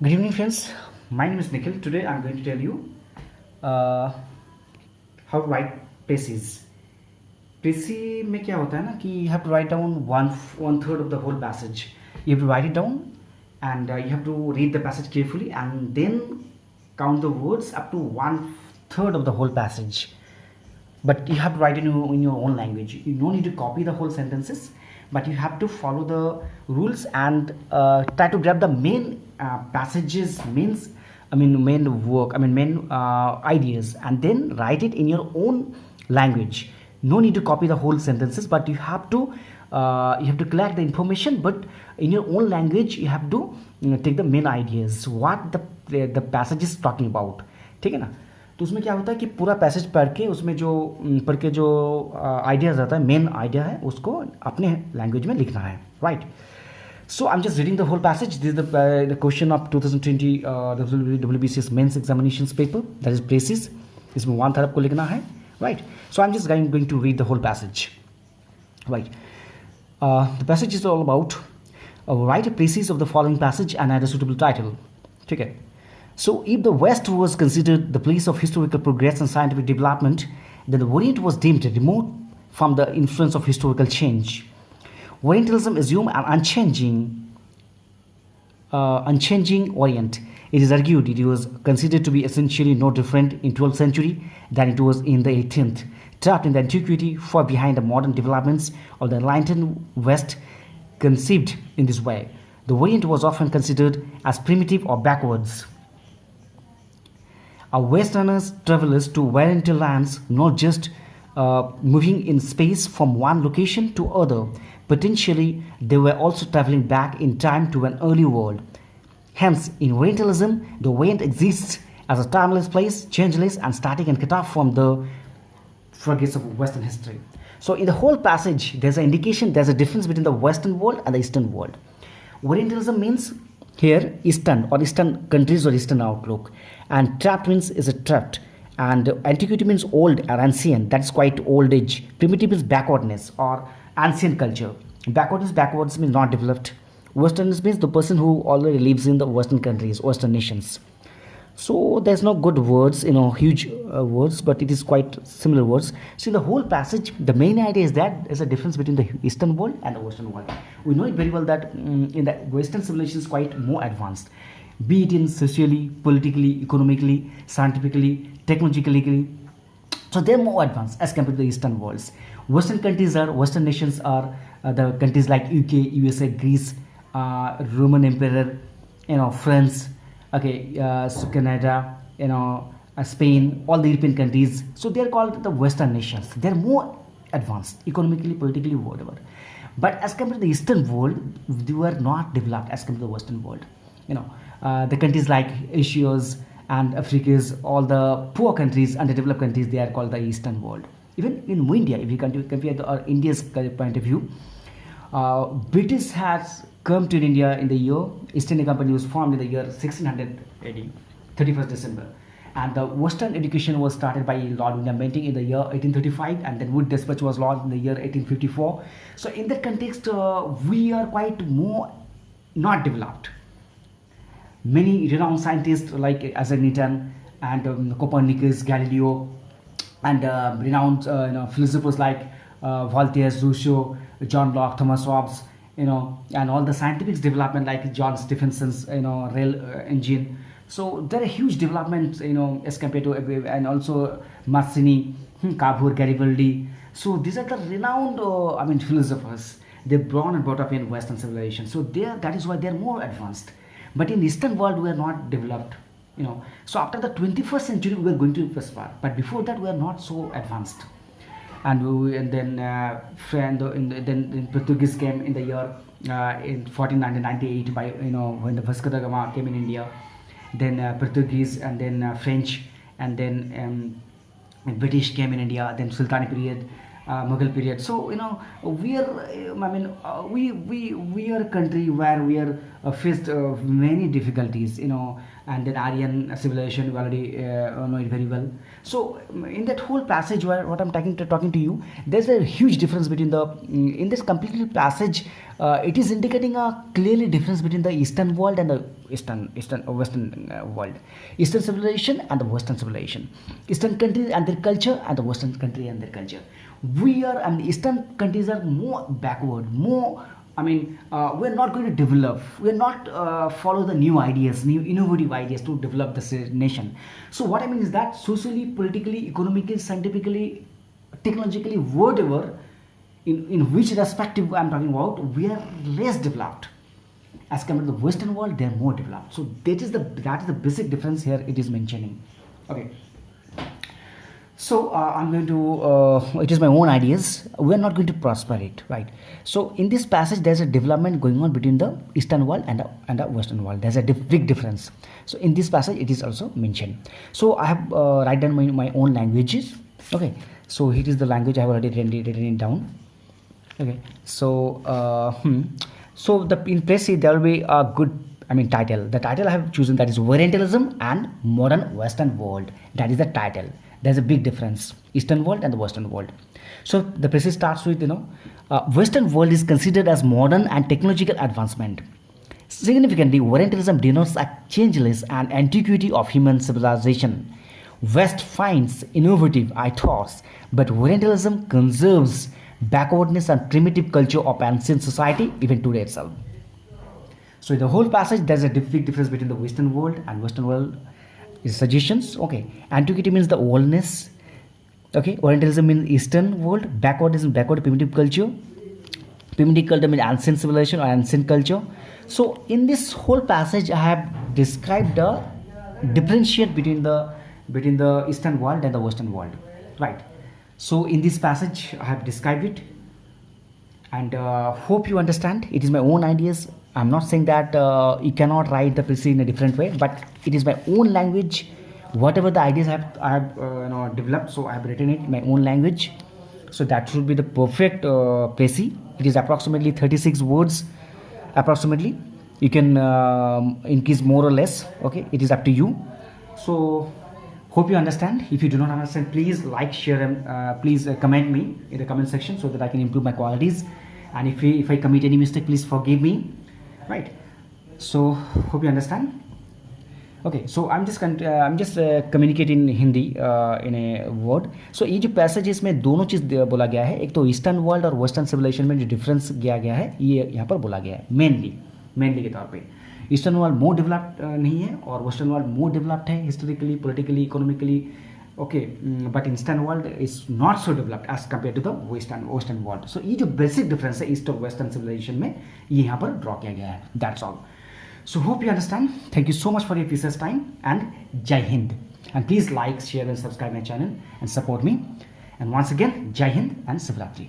Good evening, friends. My name is Nikhil. Today I'm going to tell you uh, how to write precis. Precis में क्या होता है ना कि you have to write down one third of the whole passage. You have to write it down and you have to read the passage carefully and then count the words up to one third of the whole passage. But you have to write it in your own language. You don't need to copy the whole sentences, but you have to follow the rules and try to grab the main passages, main ideas, and then write it in your own language. No need to copy the whole sentences, but you have to collect the information, but in your own language you have to take the main ideas, what the passage is talking about. ठीक है ना. तो उसमें क्या होता है कि पूरा पैसेज पढ़ के उसमें जो पढ़ के जो आइडियाज आता है, मेन आइडिया है, उसको अपने लैंग्वेज में लिखना है, right. So I am just reading the whole passage. This is the question of 2020 WBCS mains examinations paper, that is precis. इसमें वन थर्ड आपको लिखना है, right. So I am just going to read the whole passage, right. The passage is all about right a precis of the following passage and add a suitable title. ठीक है. So, if the West was considered the place of historical progress and scientific development, then the Orient was deemed remote from the influence of historical change. Orientalism assumed an unchanging Orient. It is argued it was considered to be essentially no different in 12th century than it was in the 18th, trapped in the antiquity far behind the modern developments of the enlightened West. Conceived in this way, the Orient was often considered as primitive or backwards. Westerners travelers to Oriental lands, not just moving in space from one location to other. Potentially, they were also traveling back in time to an early world. Hence, in Orientalism, the Orient exists as a timeless place, changeless and static and cut off from the forgets of Western history. So, in the whole passage, there's an indication there's a difference between the Western world and the Eastern world. Orientalism means here Eastern or Eastern countries or Eastern outlook, and trapped means is a trapped, and antiquity means old or ancient, that's quite old age. Primitive means backwardness or ancient culture. Backwards means not developed. Western means the person who already lives in the Western countries, Western nations. So there's no good words, huge words, but it is quite similar words. So in the whole passage, the main idea is that there's a difference between the Eastern world and the Western world. We know it very well that in the Western civilization is quite more advanced, be it in socially, politically, economically, scientifically, technologically. So they're more advanced as compared to the Eastern worlds. Western nations are the countries like UK, USA, Greece, Roman Empire, France. Okay, so Canada, Spain, all the European countries. So they are called the Western nations. They are more advanced economically, politically, whatever. But as compared to the Eastern world, they were not developed as compared to the Western world. The countries like Asia's and Africa's, all the poor countries, underdeveloped countries, they are called the Eastern world. Even in India, if you compare India's point of view, British has come to India in the year, East India Company was formed in the year 1600 AD, 31st December. And the Western education was started by Lord William Bentinck in the year 1835, and then Wood Dispatch was launched in the year 1854. So in that context, we are quite more not developed. Many renowned scientists like Isaac Newton and Copernicus, Galileo, and renowned philosophers like Voltaire, Rousseau, John Locke, Thomas Hobbes, and all the scientific development like John Stephenson's, rail engine. So there are huge developments, as compared to, and also Mazzini, Cavour, Garibaldi. So these are the renowned, philosophers. They're born and brought up in Western civilization. So that is why they're more advanced. But in Eastern world, we are not developed, So after the 21st century, we are going to prosper. But before that, we are not so advanced. And then Portuguese came in the year in 1498 by when the Vasco da Gama came in India. Then Portuguese, and then French, and then British came in India. Then Sultani period, Mughal period. So we are, we are a country where we are faced many difficulties, and then Aryan civilization we already know it very well. So in that whole passage where what I'm talking to you, there's a huge difference between the in this completely passage. It is indicating a clearly difference between the Eastern world and the Western world, Eastern civilization and the Western civilization, Eastern countries and their culture and the Western country and their culture. We are, and the Eastern countries are more backward, more. We're not going to develop. We're not follow the new ideas, new innovative ideas to develop this nation. So what I mean is that socially, politically, economically, scientifically, technologically, whatever, in which respective I'm talking about, we are less developed as compared to the Western world. They are more developed. So that is the basic difference here. It is mentioning. Okay. So I'm going to. It is my own ideas. We are not going to prosper it, right? So in this passage, there's a development going on between the Eastern world and the Western world. There's a big difference. So in this passage, it is also mentioned. So I have write down my own languages. Okay. So it is the language I have already written it down. Okay. So so in Precis there will be a good title. The title I have chosen, that is Orientalism and Modern Western World. That is the title. There's a big difference, Eastern world and the Western world. So the Precis starts with Western world is considered as modern and technological advancement. Significantly, Orientalism denotes a changeless and antiquity of human civilization. West finds innovative thoughts, but Orientalism conserves backwardness and primitive culture of ancient society even today itself. So in the whole passage, there's a big difference between the Western world and Western world. Is suggestions. Okay, antiquity means the oldness. Okay, Orientalism means Eastern world. Backwardness means backward primitive culture. Primitive culture means ancient civilization or ancient culture. So in this whole passage, I have described the differentiate between the Eastern world and the Western world, right? So in this passage, I have described it, and hope you understand. It is my own ideas. I'm not saying that you cannot write the Precis in a different way, but it is my own language. Whatever the ideas I have developed, so I have written it in my own language. So that should be the perfect Precis. It is approximately 36 words, approximately. You can increase more or less. Okay, it is up to you. So hope you understand. If you do not understand, please like, share, and please comment me in the comment section so that I can improve my qualities. And if I commit any mistake, please forgive me. Right. So hope you understand. Okay. So I'm just communicating in Hindi in a word. So ये जो passages में दोनों चीज़ बोला गया है, एक तो eastern world और वेस्टर्न सिविलाइजेशन में जो डिफरेंस किया गया है, ये यहाँ पर बोला गया है मेनली के तौर पे. ईस्टर्न वर्ल्ड मोर डेवलप्ड नहीं है और वेस्टर्न वर्ल्ड मोर डेवलप्ड है historically, politically, economically. Okay, but eastern world is not so developed as compare to the western world. So ये जो बेसिक डिफरेंस है ईस्ट और वेस्टर्न सिविलाइजेशन में, ये यहाँ पर ड्रॉ किया गया है. That's all. So hope you understand. Thank you so much for your precious time, and Jai Hind. And please like, share and subscribe my channel and support me. And once again, Jai Hind and Shivratri.